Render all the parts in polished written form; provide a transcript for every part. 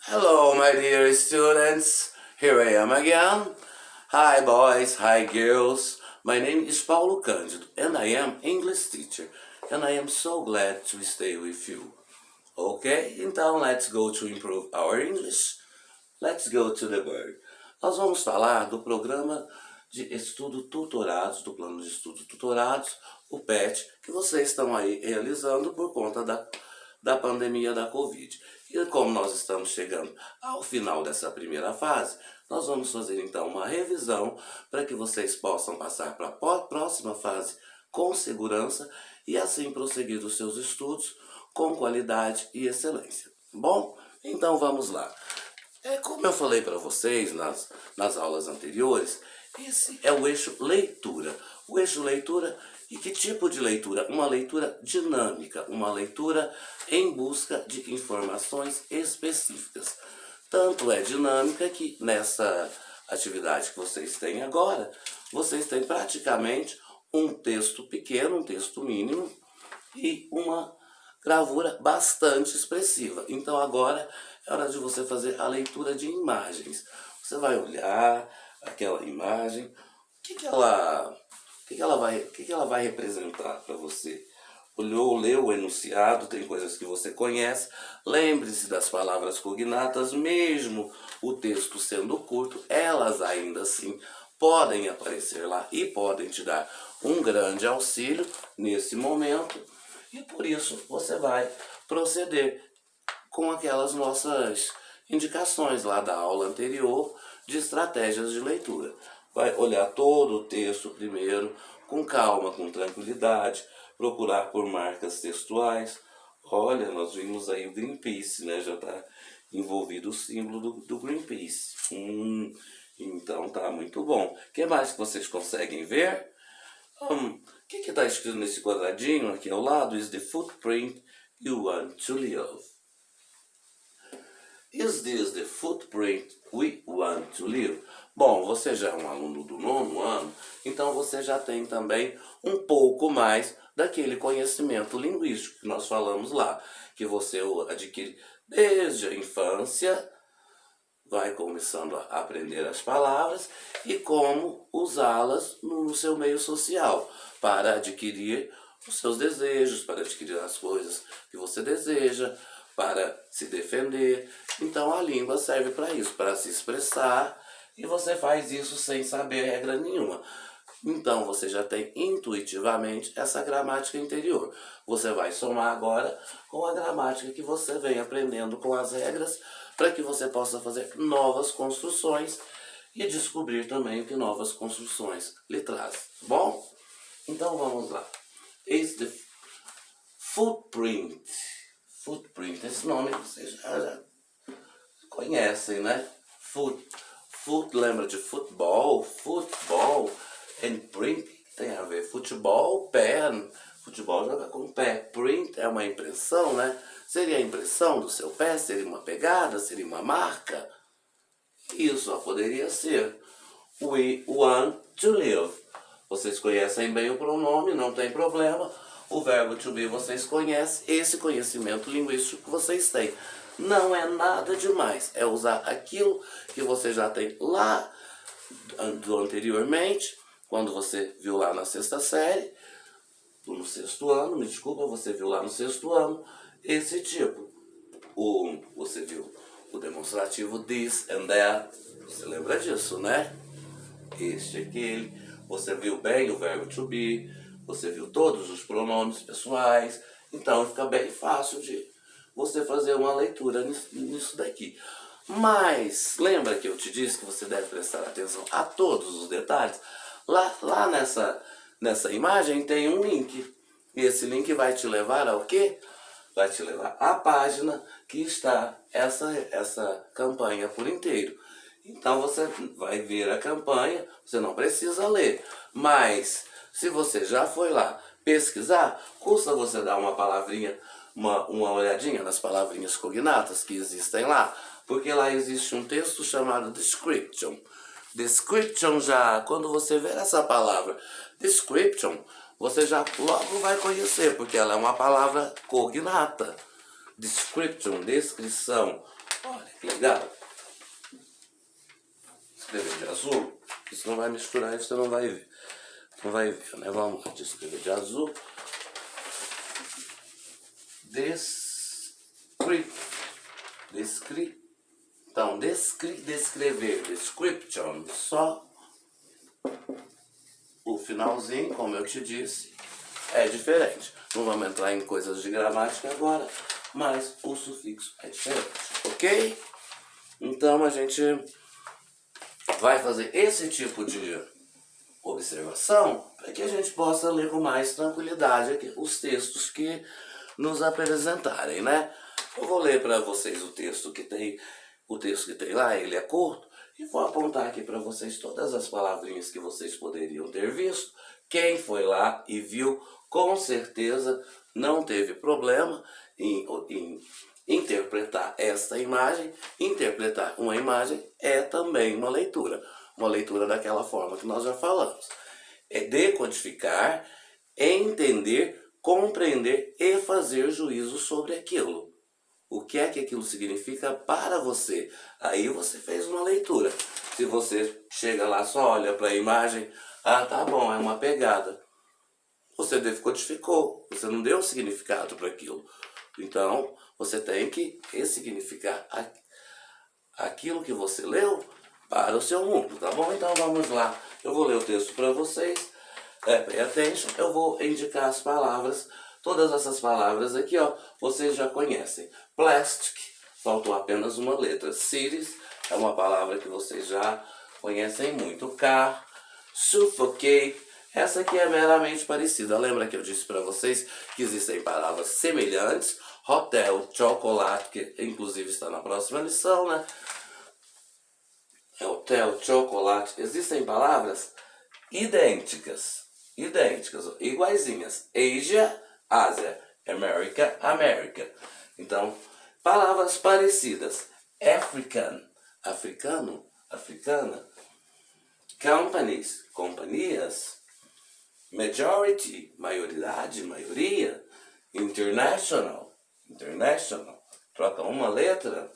Hello, my dear students. Here I am again. Hi, boys. Hi, girls. My name is Paulo Cândido, and I am English teacher. And I am so glad to stay with you. Ok? Então, let's go to improve our English. Let's go to the word. Nós vamos falar do programa de estudo tutorados, do plano de estudo tutorados, o PET, que vocês estão aí realizando por conta da pandemia da Covid. E como nós estamos chegando ao final dessa primeira fase, nós vamos fazer então uma revisão para que vocês possam passar para a próxima fase com segurança e assim prosseguir os seus estudos com qualidade e excelência. Bom, então vamos lá. Como eu falei para vocês nas aulas anteriores, esse é o eixo leitura. O eixo leitura, e que tipo de leitura? Uma leitura dinâmica, uma leitura em busca de informações específicas. Tanto é dinâmica que nessa atividade que vocês têm agora, vocês têm praticamente um texto pequeno, um texto mínimo e uma gravura bastante expressiva. Então agora é hora de você fazer a leitura de imagens. Você vai olhar aquela imagem, o que ela vai representar para você? Olhou, leu o enunciado, tem coisas que você conhece. Lembre-se das palavras cognatas, mesmo o texto sendo curto, elas ainda assim podem aparecer lá e podem te dar um grande auxílio nesse momento. E por isso você vai proceder com aquelas nossas indicações lá da aula anterior de estratégias de leitura. Vai olhar todo o texto primeiro, com calma, com tranquilidade, procurar por marcas textuais. Olha, nós vimos aí o Greenpeace, né? Já está envolvido o símbolo do Greenpeace. Então tá muito bom. O que mais que vocês conseguem ver? O que está escrito nesse quadradinho aqui ao lado? Is the footprint you want to leave? Is this the footprint we want to leave? Bom, você já é um aluno do 9º ano, então você já tem também um pouco mais daquele conhecimento linguístico que nós falamos lá, que você adquire desde a infância, vai começando a aprender as palavras e como usá-las no seu meio social, para adquirir os seus desejos, para adquirir as coisas que você deseja, para se defender. Então a língua serve para isso, para se expressar, e você faz isso sem saber regra nenhuma. Então você já tem intuitivamente essa gramática interior. Você vai somar agora com a gramática que você vem aprendendo com as regras, para que você possa fazer novas construções e descobrir também o que novas construções lhe trazem. Bom? Então vamos lá. Is the footprint. Footprint, esse nome vocês já conhecem, né? Foot lembra de futebol, and print tem a ver futebol, pé, futebol joga com o pé, print é uma impressão, né? Seria a impressão do seu pé, seria uma pegada, seria uma marca? Isso só poderia ser we want to live. Vocês conhecem bem o pronome, não tem problema. O verbo to be vocês conhecem, esse conhecimento linguístico que vocês têm. Não é nada demais, é usar aquilo que você já tem lá do anteriormente, quando você viu lá na 6ª série, no 6º ano, me desculpa, você viu lá no 6º ano, esse tipo. Você viu o demonstrativo this and that, você lembra disso, né? Este, aquele, você viu bem o verbo to be, você viu todos os pronomes pessoais, então fica bem fácil de você fazer uma leitura nisso daqui. Mas, lembra que eu te disse que você deve prestar atenção a todos os detalhes? Lá nessa imagem tem um link, e esse link vai te levar ao quê? Vai te levar à página que está essa campanha por inteiro. Então você vai ver a campanha, você não precisa ler, mas se você já foi lá pesquisar, custa você dar uma palavrinha, uma olhadinha nas palavrinhas cognatas que existem lá, porque lá existe um texto chamado description. Description já, quando você ver essa palavra description, você já logo vai conhecer, porque ela é uma palavra cognata. Description, descrição. Olha que legal. Escrever de azul, isso não vai misturar e você não vai ver. Não vai ver, né? Vamos lá, escrever de azul. Então, descrever, description, só o finalzinho, como eu te disse, é diferente. Não vamos entrar em coisas de gramática agora, mas o sufixo é diferente, ok? Então a gente vai fazer esse tipo de observação para que a gente possa ler com mais tranquilidade aqui os textos que nos apresentarem, né? Eu vou ler para vocês o texto que tem lá, ele é curto, e vou apontar aqui para vocês todas as palavrinhas que vocês poderiam ter visto. Quem foi lá e viu, com certeza não teve problema em interpretar esta imagem. Interpretar uma imagem é também uma leitura daquela forma que nós já falamos. É decodificar, entender, compreender e fazer juízo sobre aquilo. O que é que aquilo significa para você? Aí você fez uma leitura. Se você chega lá, só olha para a imagem, ah, tá bom, é uma pegada. Você decodificou, você não deu significado para aquilo. Então, você tem que ressignificar aquilo que você leu para o seu mundo, tá bom? Então vamos lá. Eu vou ler o texto para vocês. Pay attention. Eu vou indicar as palavras. Todas essas palavras aqui, ó, vocês já conhecem. Plastic, faltou apenas uma letra. Cities é uma palavra que vocês já conhecem muito. Car, suffocate, essa aqui é meramente parecida. Lembra que eu disse para vocês que existem palavras semelhantes? Hotel, chocolate, que inclusive está na próxima lição, né? Hotel, chocolate, existem palavras idênticas, iguaizinhas. Asia, Ásia, America, América. Então, palavras parecidas. African, africano, africana. Companies, companhias. Majority, maioridade, maioria. International, international. Troca uma letra.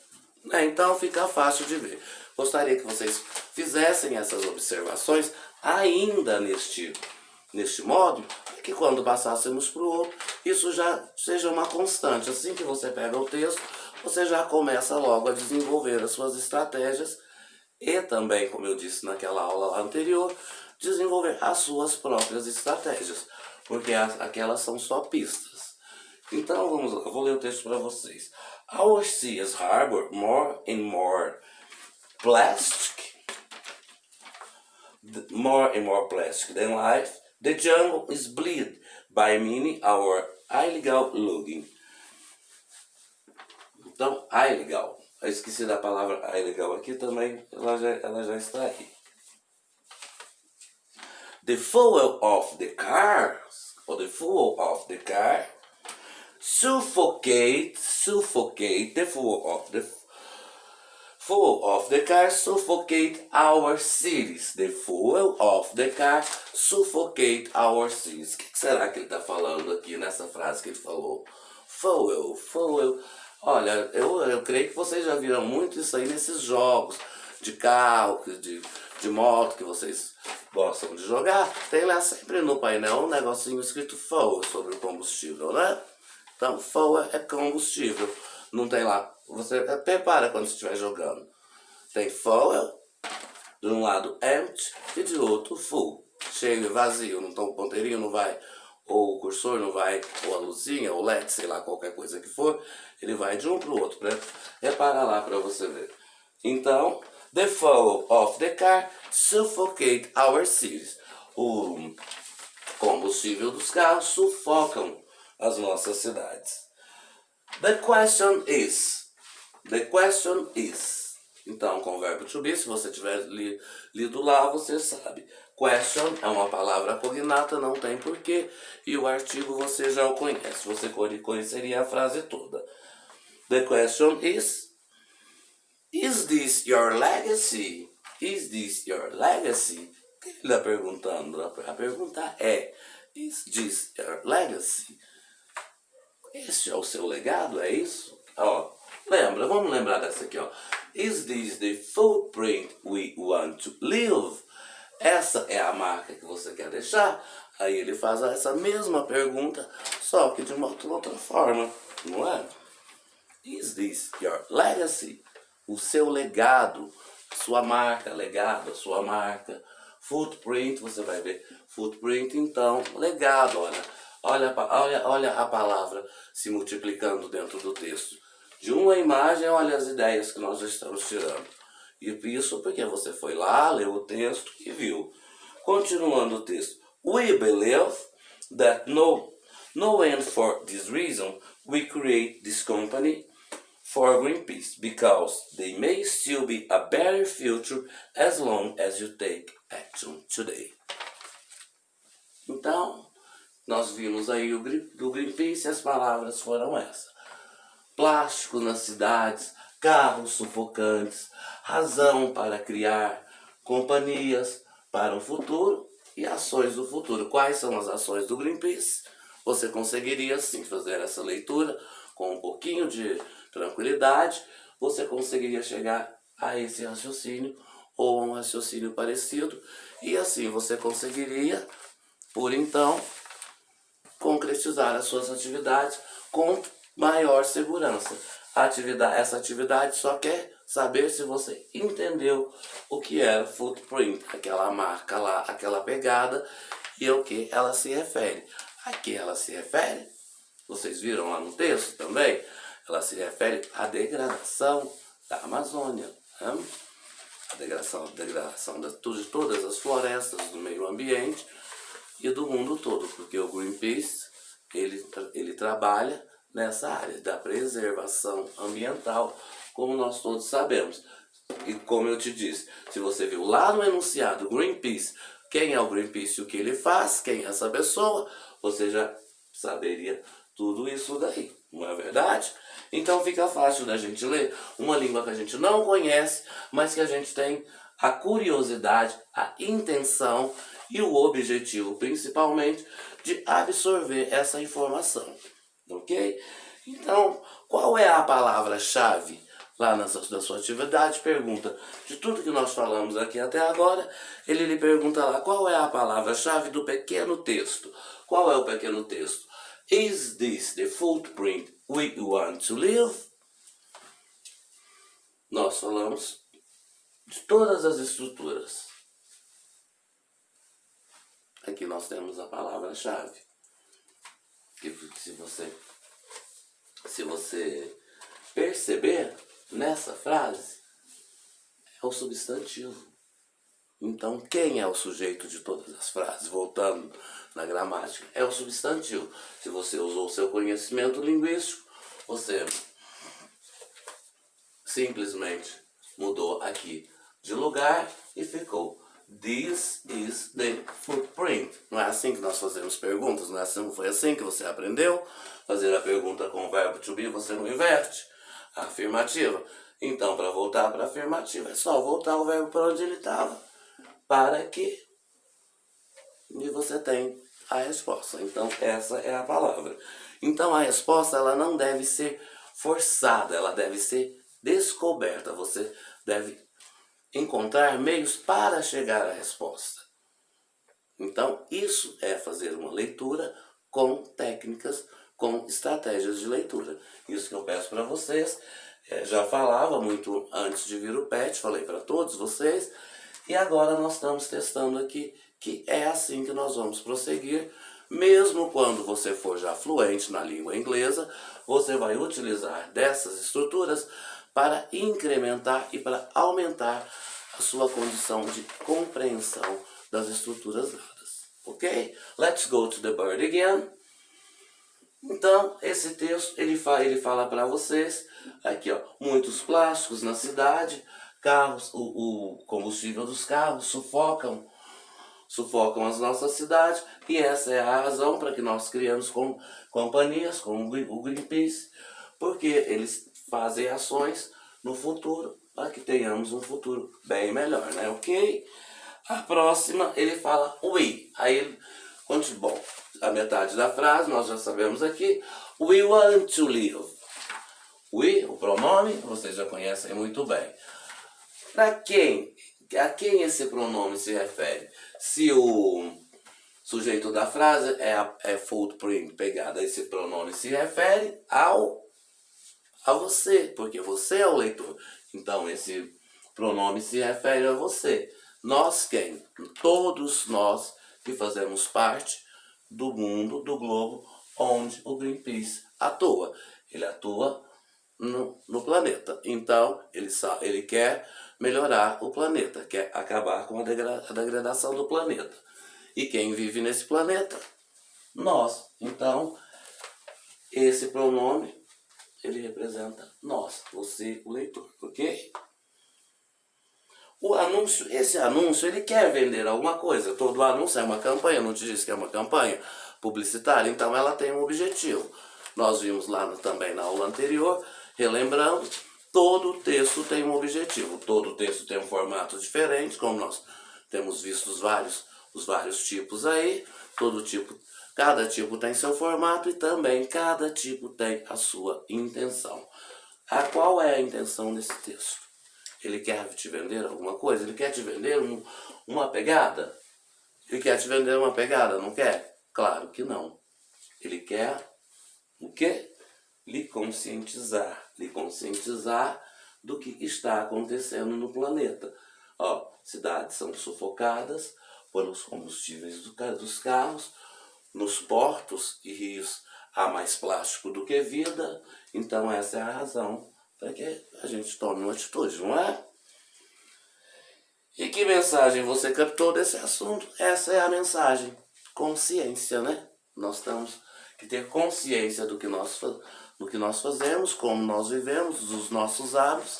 Então fica fácil de ver. Gostaria que vocês fizessem essas observações ainda neste módulo, para que quando passássemos para o outro, isso já seja uma constante. Assim que você pega o texto, você já começa logo a desenvolver as suas estratégias e também, como eu disse naquela aula lá anterior, desenvolver as suas próprias estratégias, porque aquelas são só pistas. Então vamos lá, eu vou ler o texto para vocês. Our seas harbor more and more plastic, than life. The jungle is bleed by many our illegal logging. Então, ilegal. Eu esqueci da palavra ilegal aqui também, ela já está aí. The fuel of the car, suffocate the fuel of the car suffocate our cities. The fuel of the car suffocate our cities. O que será que ele está falando aqui nessa frase que ele falou? Fuel. Olha, eu creio que vocês já viram muito isso aí nesses jogos de carro, de moto que vocês gostam de jogar. Tem lá sempre no painel um negocinho escrito fuel sobre o combustível, né? Então, fuel é combustível. Não tem lá. Você prepara quando estiver jogando. Tem fuel, de um lado empty e de outro full. Cheio e vazio. Então o ponteirinho não vai, ou o cursor não vai, ou a luzinha, ou LED, sei lá, qualquer coisa que for. Ele vai de um para o outro. Repara lá para você ver. Então, the fuel of the car suffocate our cities. O combustível dos carros sufocam as nossas cidades. The question is. Então, com o verbo to be, se você tiver lido lá, você sabe. Question é uma palavra cognata, não tem porquê. E o artigo você já o conhece. Você conheceria a frase toda. The question is this your legacy? Is this your legacy? O que ele está perguntando? A pergunta é, is this your legacy? Este é o seu legado, é isso? Ó, lembra, vamos lembrar dessa aqui, ó. Is this the footprint we want to leave? Essa é a marca que você quer deixar? Aí ele faz essa mesma pergunta, só que de uma outra forma, não é? Is this your legacy? O seu legado, sua marca, legado, a sua marca. Footprint, você vai ver. Footprint, então, legado, olha a palavra se multiplicando dentro do texto. De uma imagem, olha as ideias que nós já estamos tirando. E isso porque você foi lá, leu o texto e viu. Continuando o texto. We believe that and for this reason, we create this company for Greenpeace, because they may still be a better future as long as you take action today. Então, nós vimos aí do Greenpeace e as palavras foram essas. Plástico nas cidades, carros sufocantes, razão para criar companhias para o futuro e ações do futuro. Quais são as ações do Greenpeace? Você conseguiria sim fazer essa leitura com um pouquinho de tranquilidade, você conseguiria chegar a esse raciocínio ou a um raciocínio parecido, e assim você conseguiria, por então, concretizar as suas atividades com maior segurança. Essa atividade só quer saber se você entendeu o que era footprint, aquela marca lá, aquela pegada, e ao que ela se refere. A que ela se refere? Vocês viram lá no texto também? Ela se refere à degradação da Amazônia, né? A degradação de todas as florestas, do meio ambiente e do mundo todo, porque o Greenpeace ele trabalha nessa área da preservação ambiental, como nós todos sabemos. E como eu te disse, se você viu lá no enunciado Greenpeace, quem é o Greenpeace e o que ele faz, quem é essa pessoa, você já saberia tudo isso daí, não é verdade? Então fica fácil da gente ler uma língua que a gente não conhece, mas que a gente tem a curiosidade, a intenção e o objetivo, principalmente, de absorver essa informação, ok? Então, qual é a palavra-chave lá na sua atividade? Pergunta, de tudo que nós falamos aqui até agora, ele lhe pergunta lá, qual é a palavra-chave do pequeno texto? Qual é o pequeno texto? Is this the footprint we want to leave? Nós falamos de todas as estruturas. Aqui nós temos a palavra-chave. Que se você perceber, nessa frase, é o substantivo. Então, quem é o sujeito de todas as frases? Voltando na gramática, é o substantivo. Se você usou o seu conhecimento linguístico, você simplesmente mudou aqui de lugar e ficou This is the footprint. Não é assim que nós fazemos perguntas? Não foi assim que você aprendeu? Fazer a pergunta com o verbo to be, você não inverte a afirmativa. Então, para voltar para a afirmativa, é só voltar o verbo para onde ele estava. Para que e você tem a resposta. Então, essa é a palavra. Então, a resposta ela não deve ser forçada, ela deve ser descoberta. Você deve encontrar meios para chegar à resposta. Então, isso é fazer uma leitura com técnicas, com estratégias de leitura. Isso que eu peço para vocês. Já falava muito antes de vir o PET, falei para todos vocês. E agora nós estamos testando aqui que é assim que nós vamos prosseguir. Mesmo quando você for já fluente na língua inglesa, você vai utilizar dessas estruturas para incrementar e para aumentar a sua condição de compreensão das estruturas dadas. Ok? Let's go to the bird again. Então, esse texto ele fala para vocês, aqui ó, muitos plásticos na cidade, carros, o combustível dos carros sufocam as nossas cidades, e essa é a razão para que nós criamos companhias como o Greenpeace, porque eles fazem ações no futuro para que tenhamos um futuro bem melhor, né? Ok? A próxima ele fala we, aí bom, a metade da frase nós já sabemos aqui, we want to live. We, o pronome, vocês já conhecem muito bem. A quem esse pronome se refere? Se o sujeito da frase é footprint, pegada, esse pronome se refere a você, porque você é o leitor. Então esse pronome se refere a você. Nós quem? Todos nós que fazemos parte do mundo, do globo, onde o Greenpeace atua. Ele atua no planeta. Então, ele quer melhorar o planeta, quer acabar com a degradação do planeta. E quem vive nesse planeta? Nós. Então, esse pronome, ele representa nós, você, o leitor, ok? O anúncio, esse anúncio, ele quer vender alguma coisa. Todo anúncio é uma campanha, não te disse que é uma campanha publicitária? Então ela tem um objetivo. Nós vimos lá também na aula anterior, relembrando, todo texto tem um objetivo. Todo texto tem um formato diferente, como nós temos visto os vários tipos aí. Cada tipo tem seu formato e também cada tipo tem a sua intenção. Qual é a intenção desse texto? Ele quer te vender alguma coisa? Ele quer te vender uma pegada? Ele quer te vender uma pegada, não quer? Claro que não. Ele quer o quê? Lhe conscientizar. Lhe conscientizar do que está acontecendo no planeta. Cidades são sufocadas pelos combustíveis dos carros. Nos portos e rios há mais plástico do que vida. Então essa é a razão para que a gente tome uma atitude, não é? E que mensagem você captou desse assunto? Essa é a mensagem. Consciência, né? Nós temos que ter consciência do que nós fazemos, como nós vivemos, dos nossos hábitos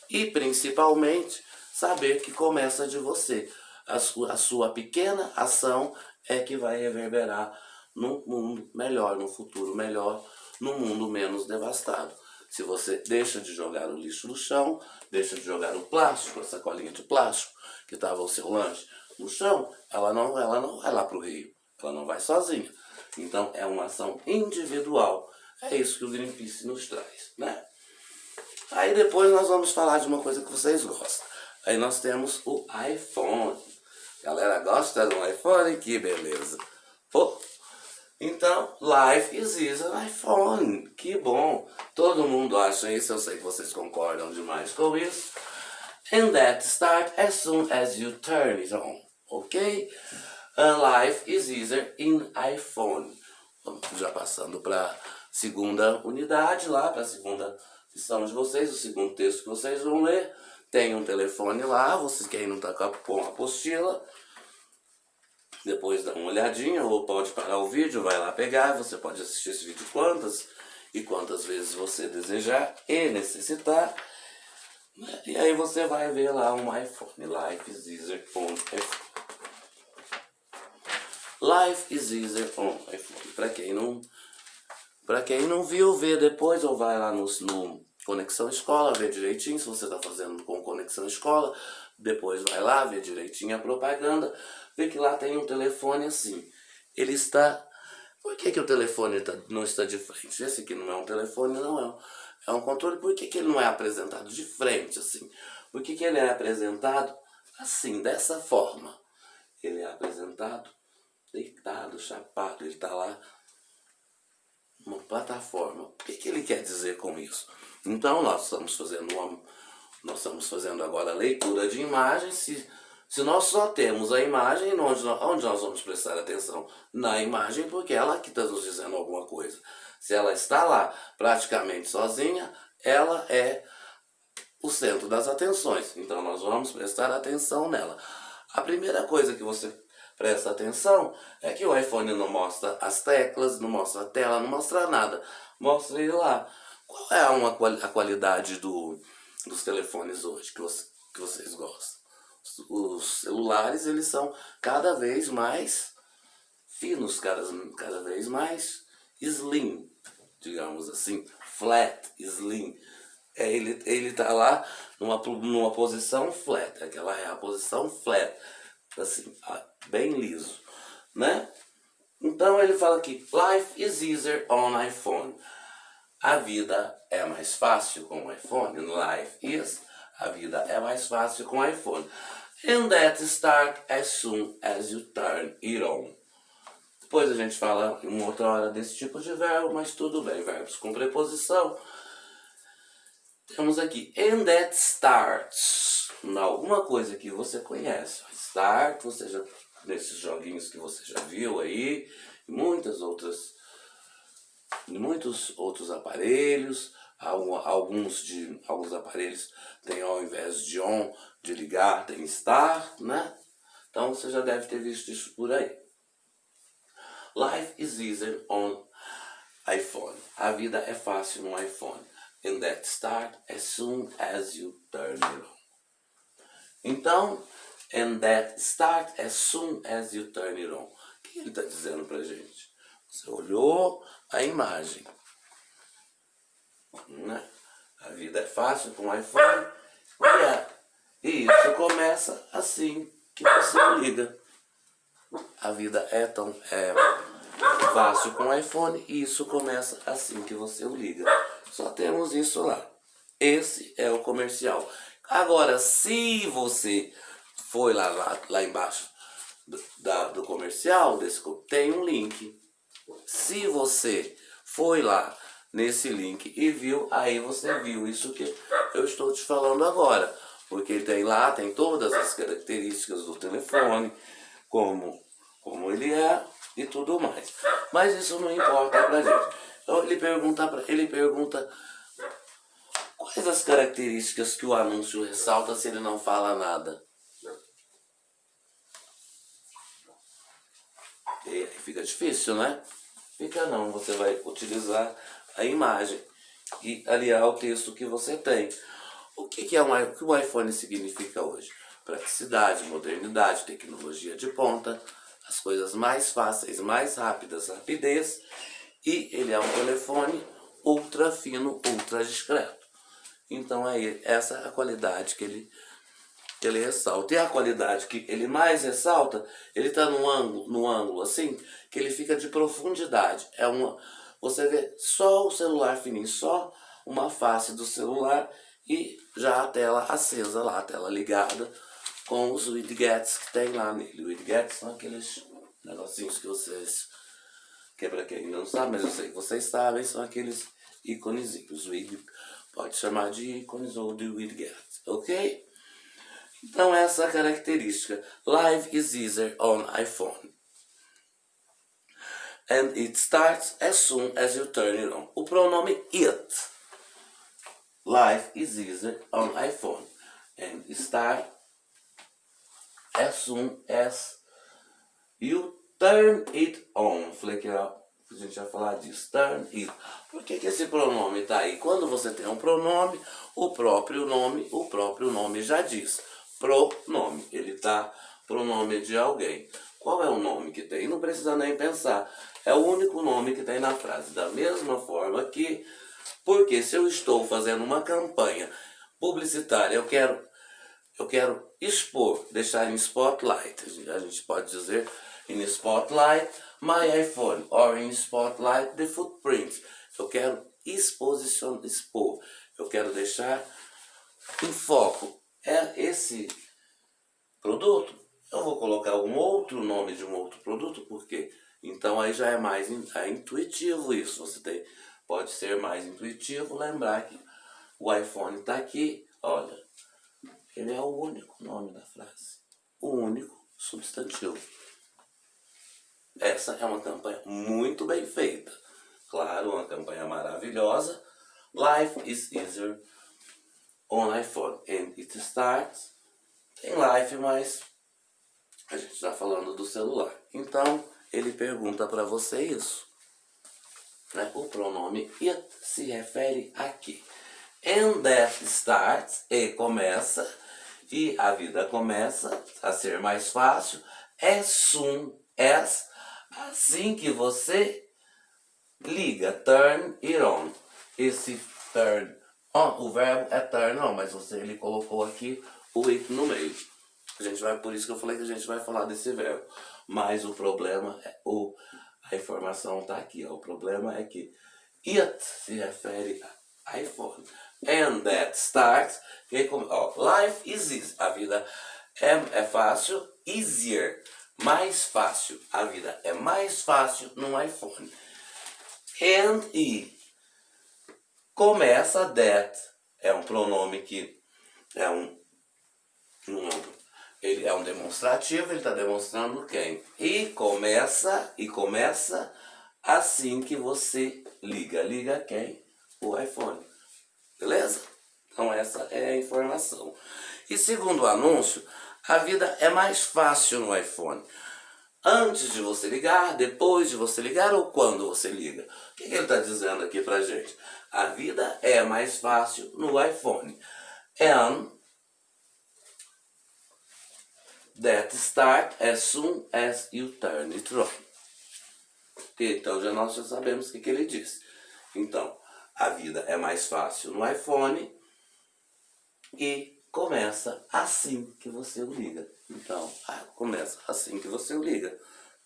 e, principalmente, saber que começa de você. A sua pequena ação é que vai reverberar num mundo melhor, num futuro melhor, num mundo menos devastado. Se você deixa de jogar o lixo no chão, deixa de jogar o plástico, a sacolinha de plástico que estava o seu lanche no chão, ela não vai lá para o rio, ela não vai sozinha. Então é uma ação individual. É isso que o Greenpeace nos traz, né? Aí depois nós vamos falar de uma coisa que vocês gostam. Aí nós temos o iPhone. Galera gosta do iPhone? Que beleza! Pô, então, life is easier on iPhone. Que bom. Todo mundo acha isso. Eu sei que vocês concordam demais com isso. And that start as soon as you turn it on. Ok? Life is easier in iPhone. Já passando para a segunda unidade lá, para a segunda lição de vocês, o segundo texto que vocês vão ler. Tem um telefone lá, vocês quem não está com a apostila, depois dá uma olhadinha, ou pode parar o vídeo, vai lá pegar, você pode assistir esse vídeo quantas vezes você desejar e necessitar. E aí você vai ver lá um iPhone, Life is easier on iPhone. Life is easier on iPhone. Para quem não viu, vê depois ou vai lá no Conexão Escola, vê direitinho se você está fazendo com Conexão Escola. Depois vai lá, vê direitinho a propaganda, vê que lá tem um telefone assim. Ele está... Por que o telefone não está de frente? Esse aqui não é um telefone, não é um controle. Por que ele não é apresentado de frente assim? Por que ele é apresentado assim, dessa forma? Ele é apresentado deitado, chapado, ele está lá numa plataforma. O que ele quer dizer com isso? Então nós estamos fazendo agora a leitura de imagens. Se nós só temos a imagem, onde nós vamos prestar atenção? Na imagem, porque ela que está nos dizendo alguma coisa. Se ela está lá praticamente sozinha, ela é o centro das atenções. Então nós vamos prestar atenção nela. A primeira coisa que você presta atenção é que o iPhone não mostra as teclas, não mostra a tela, não mostra nada. Mostra ele lá. Qual é a qualidade dos telefones hoje que vocês gostam? Os celulares, eles são cada vez mais finos, cada vez mais slim, digamos assim, flat, slim. Ele tá lá numa posição flat, aquela é a posição flat, assim, bem liso, né? Então ele fala aqui, life is easier on iPhone. A vida é mais fácil com o iPhone. Life is. A vida é mais fácil com o iPhone. And that start as soon as you turn it on. Depois a gente fala em uma outra hora desse tipo de verbo, mas tudo bem. Verbos com preposição. Temos aqui, and that starts. Alguma coisa que você conhece. Start, você já, nesses joguinhos que você já viu aí, muitos outros aparelhos. Alguns aparelhos têm, ao invés de on, de ligar, tem start, né? Então você já deve ter visto isso por aí. Life is easier on iPhone. A vida é fácil no iPhone. And that start as soon as you turn it on. Então, and that start as soon as you turn it on. O que ele está dizendo pra gente? Você olhou a imagem, né? A vida é fácil com o iPhone. E isso começa assim que você liga. A vida é fácil com o iPhone e isso começa assim que você o liga. Só temos isso lá. Esse é o comercial. Agora, se você foi lá embaixo do comercial, tem um link. Se você foi lá nesse link e viu, aí você viu isso que eu estou te falando agora. Porque tem todas as características do telefone, como ele é e tudo mais. Mas isso não importa pra gente. Então ele pergunta quais as características que o anúncio ressalta se ele não fala nada. E fica difícil, né? Fica não, você vai utilizar a imagem e aliar ao texto que você tem. O que o iPhone significa hoje? Praticidade, modernidade, tecnologia de ponta, as coisas mais fáceis, mais rápidas, rapidez, e ele é um telefone ultra fino, ultra discreto. Então essa é a qualidade que ele ressalta. E a qualidade que ele mais ressalta, ele está no ângulo assim, que ele fica de profundidade. Você vê só o celular fininho, só uma face do celular e já a tela acesa lá, a tela ligada com os widgets que tem lá nele. Widgets são aqueles negocinhos que vocês, que é pra quem não sabe, mas eu sei que vocês sabem, são aqueles íconezinhos. Pode chamar de ícones ou de widgets, ok? Então essa característica. Life is easier on iPhone. And it starts as soon as you turn it on. O pronome it. Life is easier on iPhone. And it starts as soon as you turn it on. Falei que a gente vai falar disso. Turn it. Por que esse pronome está aí? Quando você tem um pronome, o próprio nome já diz. Pronome. Ele está pronome de alguém. Qual é o nome que tem? Não precisa nem pensar. É o único nome que tem na frase. Da mesma forma que, porque se eu estou fazendo uma campanha publicitária, eu quero expor, deixar em spotlight. A gente pode dizer in spotlight my iPhone, or in spotlight the footprint. Eu quero expor. Eu quero deixar em foco esse produto. Eu vou colocar um outro nome de um outro produto, porque então aí já é mais intuitivo isso. Pode ser mais intuitivo lembrar que o iPhone está aqui, olha, ele é o único nome da frase, o único substantivo. Essa é uma campanha muito bem feita. Claro, uma campanha maravilhosa. Life is easier on iPhone. And it starts. Tem life, mas a gente está falando do celular. Então, ele pergunta para você isso. Né? O pronome it se refere aqui. And that starts, e começa, e a vida começa a ser mais fácil, as soon as, assim que você liga, turn it on. Esse turn on, o verbo é turn on, mas ele colocou aqui o it no meio. Por isso que eu falei que a gente vai falar desse verbo. Mas o problema a informação está aqui. Ó. O problema é que It se refere a iPhone. And that starts, life is easy, a vida é fácil, easier, mais fácil, a vida é mais fácil no iPhone. And e começa that, é um pronome que é ele é um demonstrativo, ele está demonstrando quem? E começa assim que você liga. Liga quem? O iPhone. Beleza? Então essa é a informação. E segundo o anúncio, a vida é mais fácil no iPhone. Antes de você ligar, depois de você ligar ou quando você liga. O que ele está dizendo aqui pra gente? A vida é mais fácil no iPhone. And that start as soon as you turn it on. Então nós já sabemos o que ele disse. Então, a vida é mais fácil no iPhone e começa assim que você o liga. Então, começa assim que você o liga.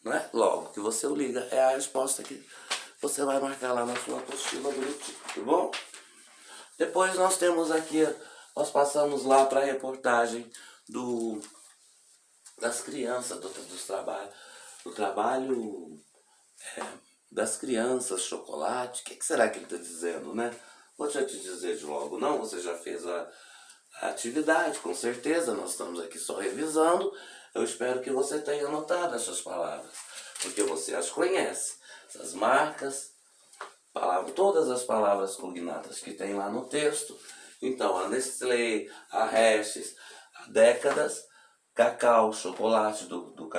Não é? Logo que você o liga é a resposta que você vai marcar lá na sua apostila bonitinho, tá bom? Depois nós temos aqui, nós passamos lá para a reportagem das crianças, do trabalho das crianças, chocolate. O que será que ele está dizendo, né? Vou já te dizer de logo, não, você já fez a atividade, com certeza, nós estamos aqui só revisando. Eu espero que você tenha anotado essas palavras, porque você as conhece, essas marcas, todas as palavras cognatas que tem lá no texto. Então, a Nestlé, a Hershey's, há décadas, cacau, chocolate, do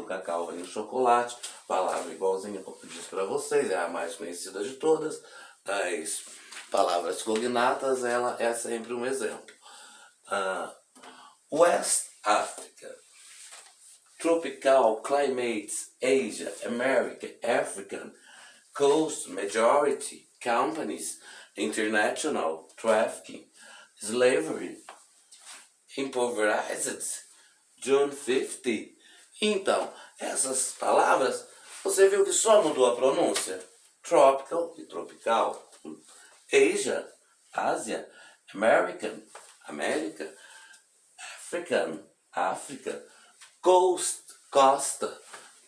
cacau vem o chocolate, palavra igualzinha como eu disse para vocês, é a mais conhecida de todas. As palavras cognatas, ela é sempre um exemplo. West Africa, tropical climates, Asia, America, African, coast, majority, companies, international, trafficking, slavery, impoverished, June 50. Então, essas palavras, você viu que só mudou a pronúncia? Tropical e tropical. Asia, Ásia. American, América. African, África. Coast, costa.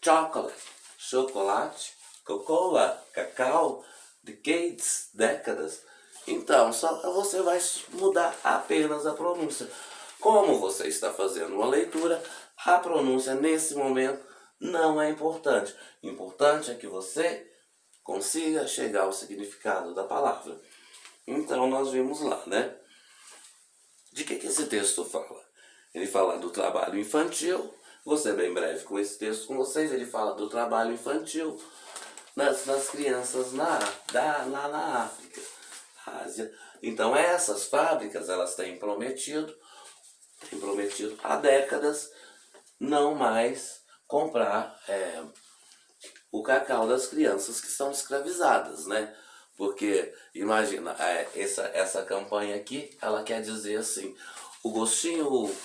Chocolate, chocolate. Cocoa, cacau. Decades, décadas. Então, só você vai mudar apenas a pronúncia. Como você está fazendo uma leitura, a pronúncia nesse momento não é importante. Importante é que você consiga chegar ao significado da palavra. Então nós vimos lá, né? De que esse texto fala? Ele fala do trabalho infantil. Vou ser bem breve com esse texto com vocês. Ele fala do trabalho infantil nas crianças na África, Ásia. Então essas fábricas, elas têm prometido há décadas não mais comprar o cacau das crianças que são escravizadas, né? Porque, imagina, essa campanha aqui, ela quer dizer assim, o gostinho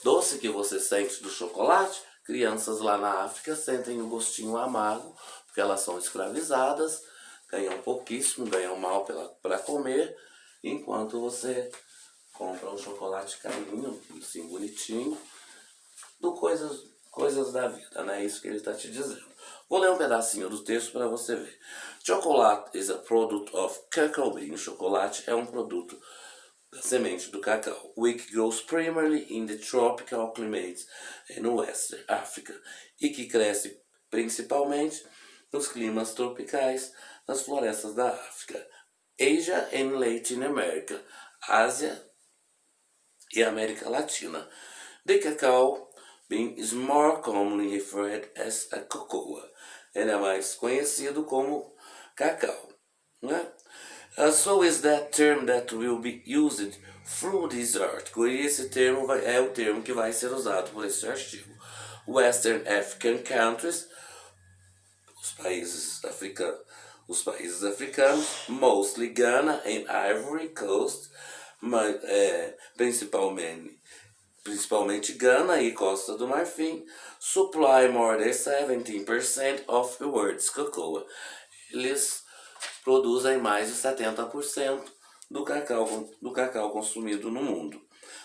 doce que você sente do chocolate, crianças lá na África sentem o gostinho amargo, porque elas são escravizadas, ganham pouquíssimo, ganham mal para comer, enquanto você compra um chocolate carinho, assim, bonitinho, coisas da vida, né? É isso que ele está te dizendo. Vou ler um pedacinho do texto para você ver. Chocolate is a product of cacao bean. Chocolate é um produto da semente do cacau, which grows primarily in the tropical climates in Western Africa, e que cresce principalmente nos climas tropicais nas florestas da África, Asia and Latin America, Ásia e América Latina. The cacao bean is more commonly referred as a cocoa. Ele é mais conhecido como cacau, né? So is that term that will be used through this article. E esse termo é o termo que vai ser usado por esse artigo. Western African countries, os países africanos, mostly Ghana and Ivory Coast, principalmente Ghana e Costa do Marfim, supply more than 17% of the world's cocoa. Eles produzem mais de 70% do cacau consumido no mundo.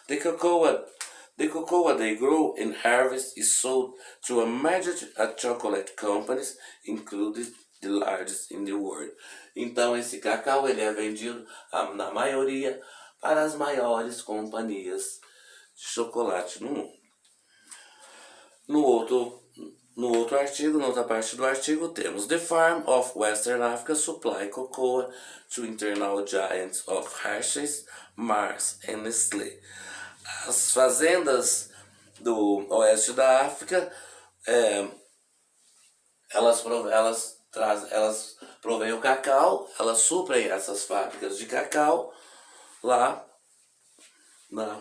The cocoa they grow and harvest is sold to a major chocolate companies, including the largest in the world. Então esse cacau ele é vendido, na maioria, para as maiores companhias de chocolate no mundo. No outro artigo, na outra parte do artigo, temos The Farm of Western Africa supply cocoa to internal giants of Hershey's, Mars and Nestlé. As fazendas do oeste da África, elas provêm o cacau, elas suprem essas fábricas de cacau lá,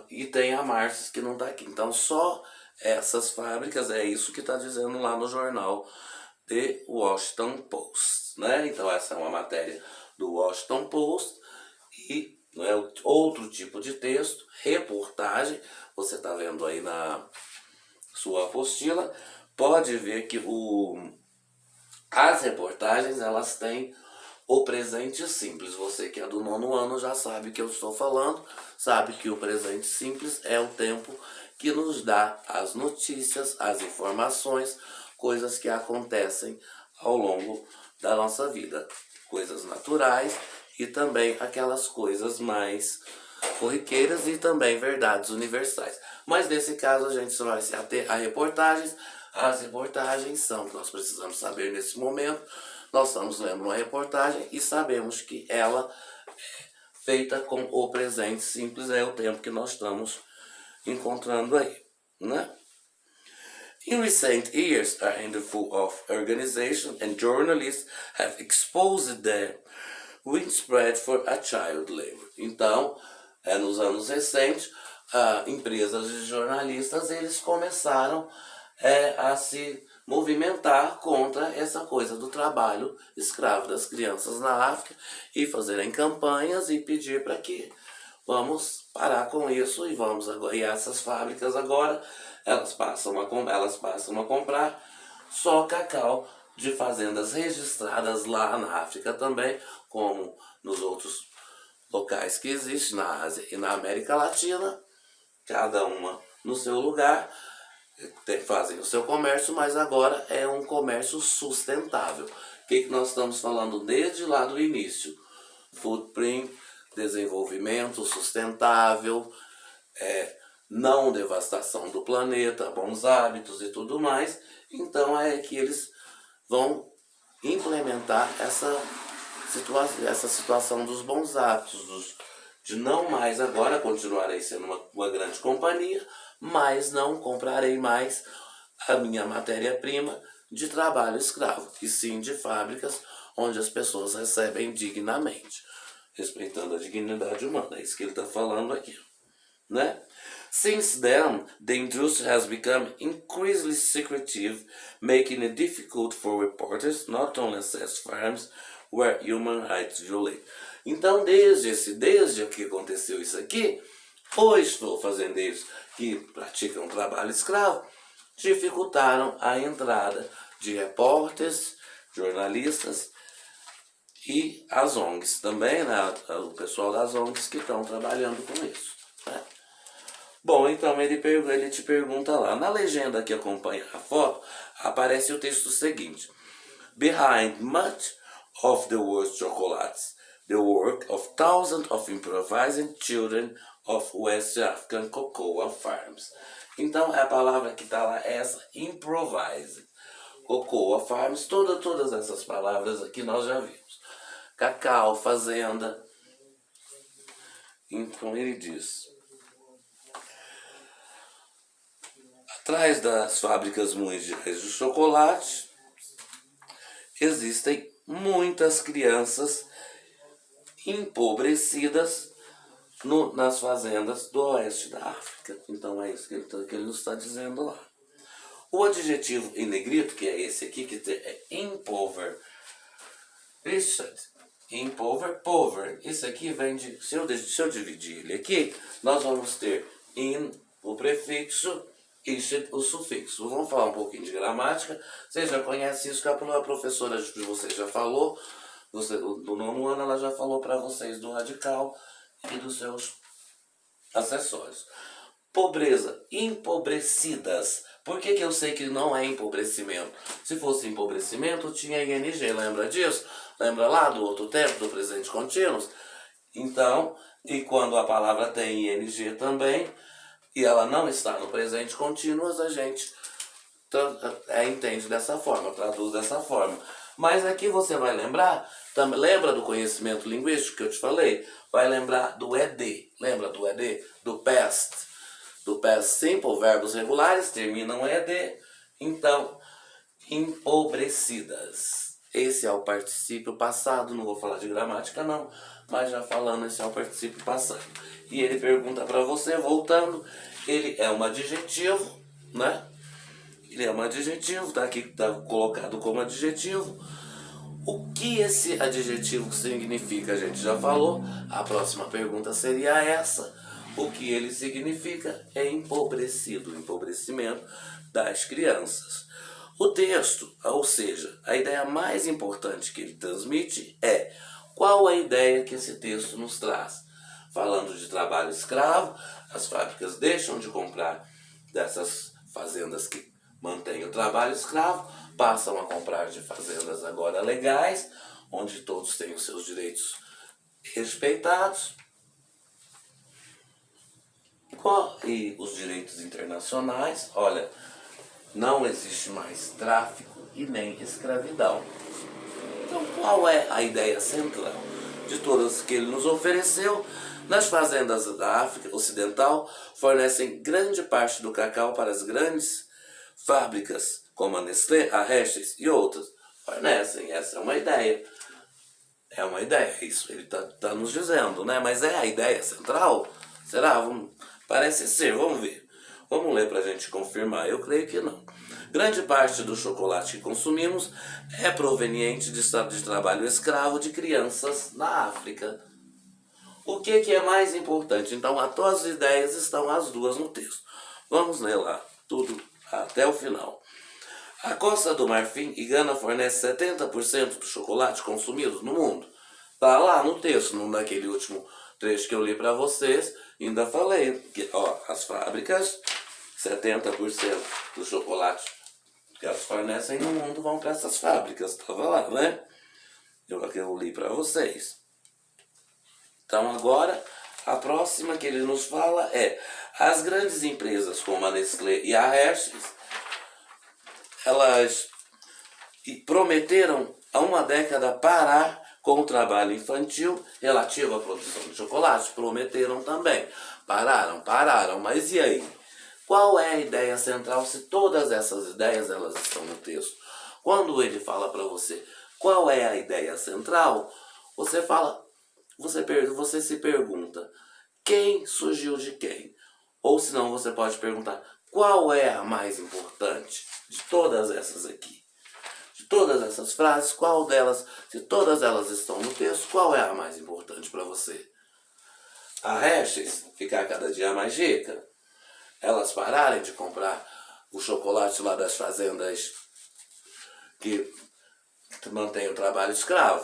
e tem a Mars que não está aqui. Então só essas fábricas, é isso que está dizendo lá no jornal The Washington Post, né? Então essa é uma matéria do Washington Post e outro tipo de texto, reportagem, você está vendo aí na sua apostila, pode ver que as reportagens elas têm o presente simples. Você que é do 9º ano já sabe o que eu estou falando, sabe que o presente simples é o tempo que nos dá as notícias, as informações, coisas que acontecem ao longo da nossa vida, coisas naturais e também aquelas coisas mais corriqueiras e também verdades universais. Mas nesse caso a gente só vai se ater a reportagens. As reportagens são o que nós precisamos saber nesse momento. Nós estamos lendo uma reportagem e sabemos que ela é feita com o presente simples, é o tempo que nós estamos encontrando aí, né? In recent years, a handful of organizations and journalists have exposed the widespread for a child labor. Então, nos anos recentes, empresas de jornalistas eles começaram a se movimentar contra essa coisa do trabalho escravo das crianças na África e fazerem campanhas e pedir para que vamos parar com isso e vamos agora. E essas fábricas agora elas passam a comprar só cacau de fazendas registradas lá na África também, como nos outros locais que existem na Ásia e na América Latina, cada uma no seu lugar. Fazem o seu comércio, mas agora é um comércio sustentável. O que nós estamos falando desde lá do início? Footprint, desenvolvimento sustentável, não devastação do planeta, bons hábitos e tudo mais. Então é que eles vão implementar essa situação dos bons hábitos, de não mais agora continuarei sendo uma grande companhia, mas não comprarei mais a minha matéria-prima de trabalho escravo, e sim de fábricas onde as pessoas recebem dignamente, respeitando a dignidade humana. É isso que ele está falando aqui, né? Since then, the industry has become increasingly secretive, making it difficult for reporters not only access farms where human rights violate. Então, desde que aconteceu isso aqui, os fazendeiros que praticam trabalho escravo dificultaram a entrada de repórteres, jornalistas e as ONGs também, né? O pessoal das ONGs que estão trabalhando com isso, né? Bom, então ele te pergunta lá, na legenda que acompanha a foto, aparece o texto seguinte: Behind much of the world's chocolates, the work of thousands of improvising children of West African cocoa farms. Então a palavra que está lá é essa, improvise. Cocoa farms, todas essas palavras aqui nós já vimos. Cacau, fazenda. Então ele diz: atrás das fábricas mundiais de chocolate existem muitas crianças empobrecidas nas fazendas do oeste da África. Então é isso que ele nos está dizendo lá. O adjetivo em negrito, que é esse aqui, que é impoverished, pover. Isso aqui vem de... Se eu dividir ele aqui, nós vamos ter in, o prefixo, ished, o sufixo. Vamos falar um pouquinho de gramática. Você já conhece isso, que a professora de vocês já falou, No nono ano ela já falou para vocês do radical e dos seus acessórios. Pobreza, empobrecidas. Por que eu sei que não é empobrecimento? Se fosse empobrecimento, tinha ING, lembra disso? Lembra lá do outro tempo, do presente contínuo? Então, e quando a palavra tem ING também, e ela não está no presente contínuo, a gente entende dessa forma, traduz dessa forma. Mas aqui você vai lembrar, lembra do conhecimento linguístico que eu te falei? Vai lembrar do ED, lembra do ED? Do past. Do past simple, verbos regulares, terminam ED. Então, empobrecidas. Esse é o particípio passado, não vou falar de gramática não, mas já falando, esse é o particípio passado. E ele pergunta para você, voltando, ele é um adjetivo, né? Ele é um adjetivo, tá aqui, tá colocado como adjetivo. O que esse adjetivo significa, a gente já falou. A próxima pergunta seria essa. O que ele significa é empobrecido, empobrecimento das crianças. O texto, ou seja, a ideia mais importante que ele transmite é qual a ideia que esse texto nos traz. Falando de trabalho escravo, as fábricas deixam de comprar dessas fazendas que mantêm o trabalho escravo, passam a comprar de fazendas agora legais, onde todos têm os seus direitos respeitados. E os direitos internacionais, olha, não existe mais tráfico e nem escravidão. Então, qual é a ideia central de todas que ele nos ofereceu? Nas fazendas da África Ocidental, fornecem grande parte do cacau para as grandes fábricas, como a Nestlé, a Hershey's e outras. Fornecem, essa é uma ideia. É uma ideia, isso ele tá nos dizendo, né? Mas é a ideia central? Será? Parece ser, vamos ver. Vamos ler para a gente confirmar. Eu creio que não. Grande parte do chocolate que consumimos é proveniente de estado de trabalho escravo de crianças na África. O que é mais importante? Então, todas as ideias estão as duas no texto. Vamos ler lá, tudo até o final. A Costa do Marfim e Gana fornece 70% do chocolate consumido no mundo. Tá lá no texto, naquele último trecho que eu li para vocês, ainda falei que as fábricas, 70% do chocolate que elas fornecem no mundo vão para essas fábricas. Estava lá, né? Eu li para vocês. Então agora, a próxima que ele nos fala é: as grandes empresas como a Nestlé e a Hershey's, elas prometeram há uma década parar com o trabalho infantil relativo à produção de chocolate. Prometeram também. Pararam, mas e aí? Qual é a ideia central se todas essas ideias elas estão no texto? Quando ele fala para você qual é a ideia central, você se pergunta quem surgiu de quem? Ou senão você pode perguntar qual é a mais importante de todas essas aqui? De todas essas frases, qual delas, se todas elas estão no texto, qual é a mais importante para você? A Hershey's ficar cada dia mais rica? Elas pararem de comprar o chocolate lá das fazendas que mantém o trabalho escravo?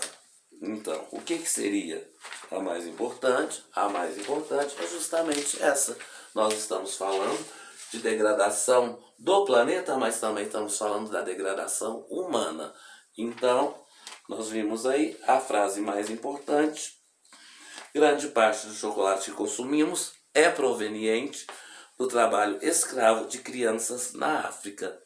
Então, o que seria a mais importante? A mais importante é justamente essa. Nós estamos falando de degradação do planeta, mas também estamos falando da degradação humana. Então, nós vimos aí a frase mais importante. Grande parte do chocolate que consumimos é proveniente do trabalho escravo de crianças na África.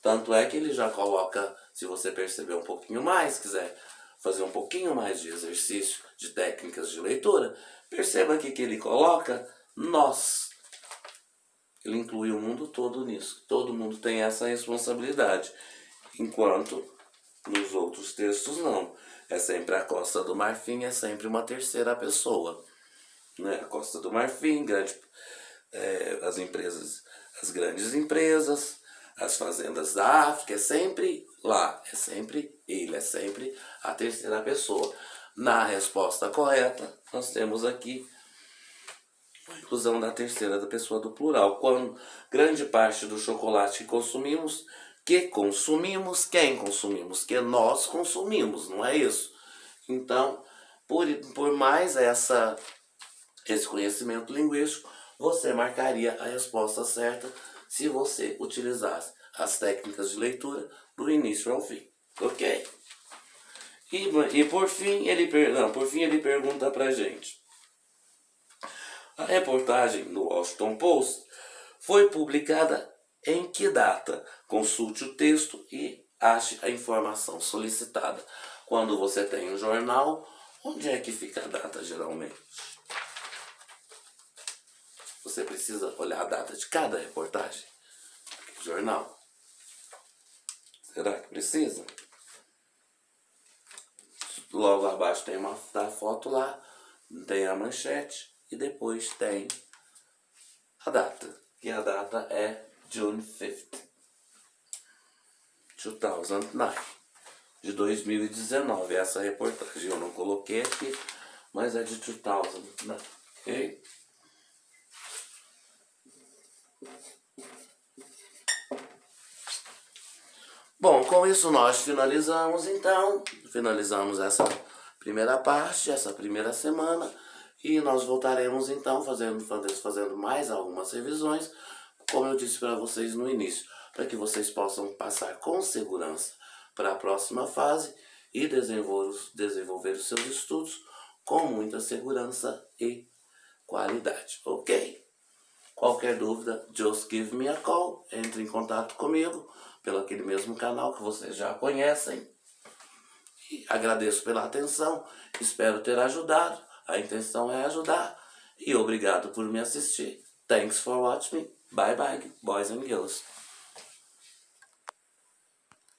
Tanto é que ele já coloca, se você perceber um pouquinho mais, quiser fazer um pouquinho mais de exercício, de técnicas de leitura, perceba aqui que ele coloca nós. Ele inclui o mundo todo nisso. Todo mundo tem essa responsabilidade. Enquanto nos outros textos não. É sempre a Costa do Marfim, é sempre uma terceira pessoa. Né? A Costa do Marfim, as empresas, as grandes empresas, as fazendas da África, é sempre lá, é sempre ele, é sempre a terceira pessoa. Na resposta correta, nós temos aqui a inclusão da terceira da pessoa do plural. Quando grande parte do chocolate que consumimos, quem consumimos, que nós consumimos, não é isso? Então, por mais esse conhecimento linguístico, você marcaria a resposta certa se você utilizasse as técnicas de leitura do início ao fim, ok? E por fim ele pergunta pra gente: a reportagem do Washington Post foi publicada em que data? Consulte o texto e ache a informação solicitada. Quando você tem um jornal, onde é que fica a data geralmente? Você precisa olhar a data de cada reportagem. Jornal. Será que precisa? Logo abaixo tem uma foto lá, tem a manchete e depois tem a data. E a data é June 5th, 2009, de 2019. Essa reportagem eu não coloquei aqui, mas é de 2009, ok? Bom, com isso nós finalizamos essa primeira parte, essa primeira semana, e nós voltaremos então fazendo mais algumas revisões, como eu disse para vocês no início, para que vocês possam passar com segurança para a próxima fase e desenvolver os seus estudos com muita segurança e qualidade, ok? Qualquer dúvida, just give me a call, entre em contato comigo pelo aquele mesmo canal que vocês já conhecem. E agradeço pela atenção, espero ter ajudado, a intenção é ajudar. E obrigado por me assistir. Thanks for watching me. Bye bye, boys and girls.